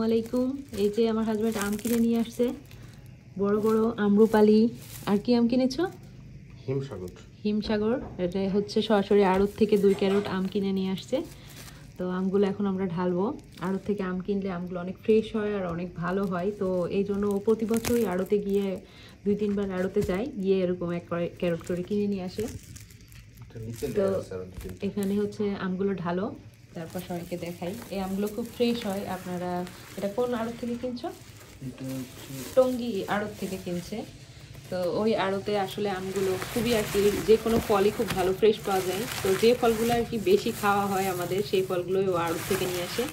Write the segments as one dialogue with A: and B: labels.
A: আলাইকুম। এই যে আমার হাজব্যান্ড আম কিনে নিয়ে আসছে, বড় বড় আম্রপালি। আর কি আম কিনেছো?
B: হিমসাগর।
A: হিমসাগর। এটা হচ্ছে সরাসরি আড়ত থেকে 2 ক্যারেট আম কিনে নিয়ে আসছে। তো আমগুলো এখন আমরা ঢালবো। আড়ত থেকে আম কিনলে আমগুলো অনেক ফ্রেশ হয় আর অনেক ভালো হয়, তো এই জন্য প্রতি বছরই আড়তে গিয়ে 2-3 বার আড়তে যায়, গিয়ে এরকম 1 ক্যারেট করে কিনে নিয়ে আসে। তো এখানে হচ্ছে আমগুলো ঢালো, তারপর সবাইকে দেখাই। এই আমগুলো খুব ফ্রেশ হয়। আপনারা এটা কোন আড়ত থেকে কিনছো? টঙ্গী আড়ত থেকে কিনছে। তো ওই আড়তে আসলে আমগুলো খুবই আর কি, যে কোনো ফলই খুব ভালো ফ্রেশ পাওয়া যায়। তো যে ফলগুলো আর কি বেশি খাওয়া হয় আমাদের, সেই ফলগুলোই ও আড়ত থেকে নিয়ে আসে,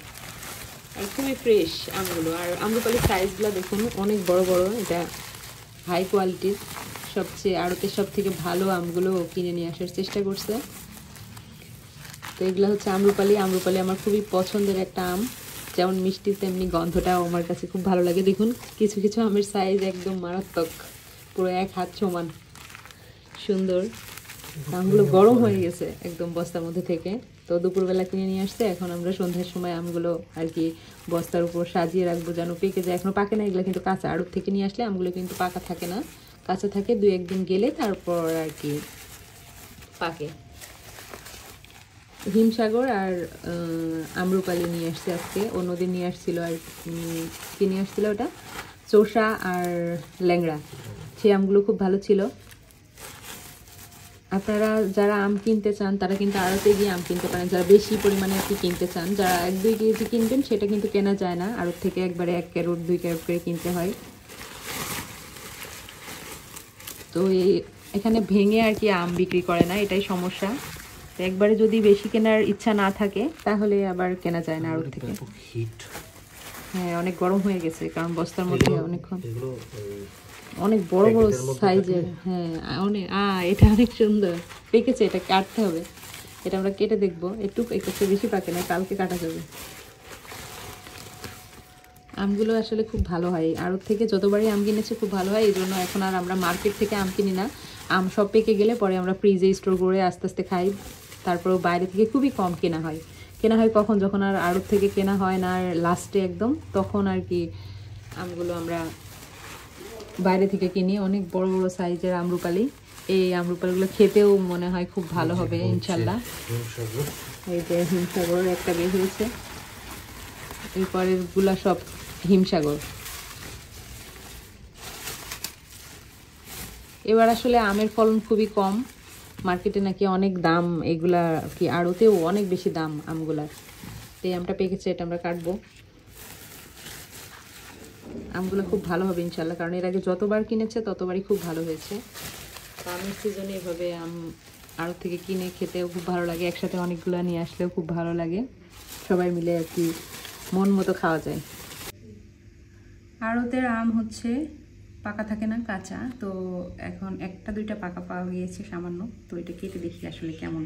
A: আর খুবই ফ্রেশ আমগুলো। আর আম্রপালির সাইজগুলো দেখুন, অনেক বড় বড়। এটা হাই কোয়ালিটির, সবচেয়ে আড়তের সব থেকে ভালো আমগুলো কিনে নিয়ে আসার চেষ্টা করছে। তো এগুলো হচ্ছে আম্রপালি। আম্রপালি আমার খুবই পছন্দের একটা আম, যেমন মিষ্টি তেমনি গন্ধটাও আমার কাছে খুব ভালো লাগে। দেখুন কিছু কিছু আমের সাইজ একদম মারাত্মক, পুরো 1 হাত সমান সুন্দর। আমগুলো গরম হয়ে গেছে একদম বস্তার মধ্যে থেকে। তো দুপুরবেলা কিনে নিয়ে আসছে, এখন আমরা সন্ধ্যার সময় আমগুলো আর কি বস্তার উপর সাজিয়ে রাখবো যেন পেকে যায়। এখনো পাকে না, এগুলো কিন্তু কাঁচা। আড়ত থেকে নিয়ে আসলে আমগুলো কিন্তু পাকা থাকে না, কাঁচা থাকে। 2-1 দিন গেলে তারপর আর কি পাকে। হিমসাগর আর আম্রপালি নিয়ে আসছে আজকে। অন্যদিন নিয়ে আসছিল আর কি নিয়ে আসছিল, ওটা চোষা আর ল্যাংড়া। সেই আমগুলো খুব ভালো ছিল। আপনারা যারা আম কিনতে চান তারা কিন্তু আড়তে গিয়ে আম কিনতে পারেন, যারা বেশি পরিমাণে আর কি কিনতে চান। যারা 1-2 কেজি কিনবেন সেটা কিন্তু কেনা যায় না, আড়ত থেকে একবারে 1 ক্যারেট 2 ক্যারেট করে কিনতে হয়। তো এখানে ভেঙে আর কি আম বিক্রি করে না, এটাই সমস্যা। তো একবারে যদি বেশি কেনার ইচ্ছা না থাকে তাহলে আবার কেনা যায় না আড়ত থেকে। হ্যাঁ, অনেক গরম হয়ে গেছে, কারণ বস্তার মধ্যে অনেকক্ষণ। অনেক বড় বড় সাইজের। হ্যাঁ অনেক। এটা অনেক সুন্দর পেকেছে, এটা কাটতে হবে। এটা আমরা কেটে দেখবো। একটু পেকেছে, বেশি পাকে না, কালকে কাটা যাবে। আমগুলো আসলে খুব ভালো হয়, আড়ত থেকে যতবারই আম কিনেছে খুব ভালো হয়। এই জন্য এখন আর আমরা মার্কেট থেকে আম কিনি না। আম সব পেকে গেলে পরে আমরা ফ্রিজে স্টোর করে আস্তে আস্তে খাই। তারপরেও বাইরে থেকে খুবই কম কেনা হয়। কখন, যখন আর আড়ত থেকে কেনা হয় না, আর লাস্টে একদম তখন আর কি আমগুলো আমরা বাইরে থেকে কিনি। অনেক বড় বড় সাইজের আম্রপালি। এই আম্রপালিগুলো খেতেও মনে হয় খুব ভালো হবে ইনশাল্লাহ। এই যে হিমসাগর একটা বের হয়েছে, এরপরের গুলা সব হিমসাগর। এবার আসলে আমের ফলন খুবই কম, মার্কেটে নাকি অনেক দাম। এগুলা কি আড়তেও অনেক বেশি দাম আমগুলার। এই আমটা পেকেছে, এটা আমরা কাটবো। আমগুলো খুব ভালো হবে ইনশাল্লাহ, কারণ এর আগে যতবার কিনেছে ততবারই খুব ভালো হয়েছে। আমের সিজনে এভাবে আম আড়ত থেকে কিনে খেতেও খুব ভালো লাগে, একসাথে অনেকগুলো নিয়ে আসলেও খুব ভালো লাগে। সবাই মিলে আর কি মন মতো খাওয়া যায়। আড়তের আম হচ্ছে পাকা থাকে না, কাঁচা। তো এখন 1-2টা পাকা পাওয়া গিয়েছে সামান্য। তো এটা কেটে দেখি আসলে কেমন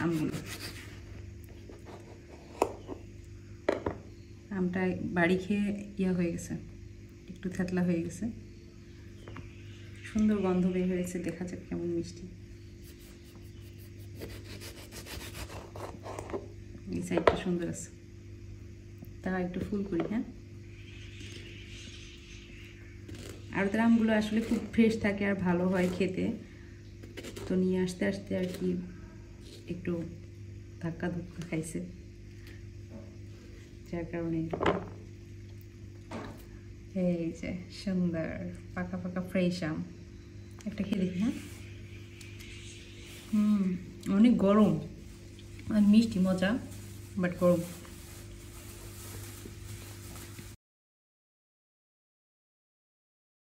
A: আমগুলো। আমটা বাড়ি খেয়ে হয়ে গেছে, একটু থেতলা হয়ে গেছে, সুন্দর গন্ধ বের হয়েছে। দেখা যাক কেমন মিষ্টি। এই সাইডটা সুন্দর আছে, তারা একটু ফুল করি। হ্যাঁ, আড়তের আমগুলো আসলে খুব ফ্রেশ থাকে আর ভালো হয় খেতে। তো নিয়ে আসতে আসতে আর কি একটু ধাক্কা ধুক্কা খাইছে, যার কারণে এই যে সুন্দর পাকা পাকা ফ্রেশ আম। একটা খেয়ে দেখি। হ্যাঁ, অনেক গরম আর মিষ্টি, মজা, বাট গরম।